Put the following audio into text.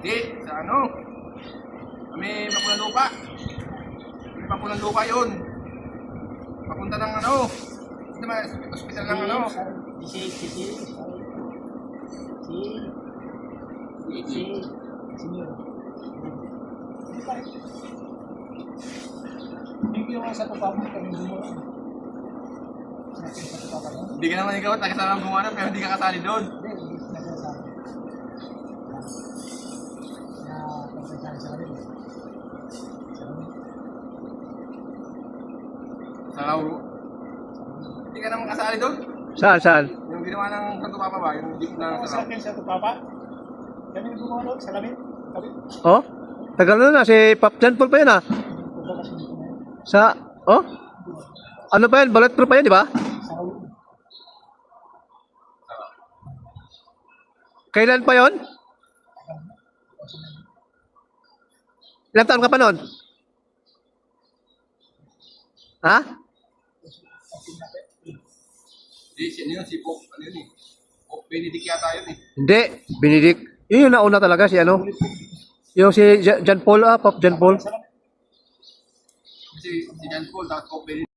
Hindi, sa ano? Kami papunan lupa. Kami papunan lupa yun. Papunta ng ano? Hindi ba, hospital ng ano? Hindi yung sa papa mo kami gumawa. Hindi ka naman ikaw, nakasama ang gumawa pero hindi ka kasali doon. Sa Lauro. Hindi ka naman kasali doon. Saan? Yung ginawa ng Santo Papa ba? Yung jeep na Sa akin sa papa. Kami gumawa doon sa lamin. Oh? Tagal na na, si Pop John Paul pa yan ah. Sa, oh? Ano pa yan? Bulletproof pa yan, di ba? Kailan pa yon? Ilang taon ka pa noon? Ha? Hindi, yun si Pope, ano yun eh. Pope Benedict yata yun eh. Hindi, Benedict. Yun yung nauna talaga si ano? Yung si John Paul, Pop John Paul. Si John Paul, tapos Pope Benedict.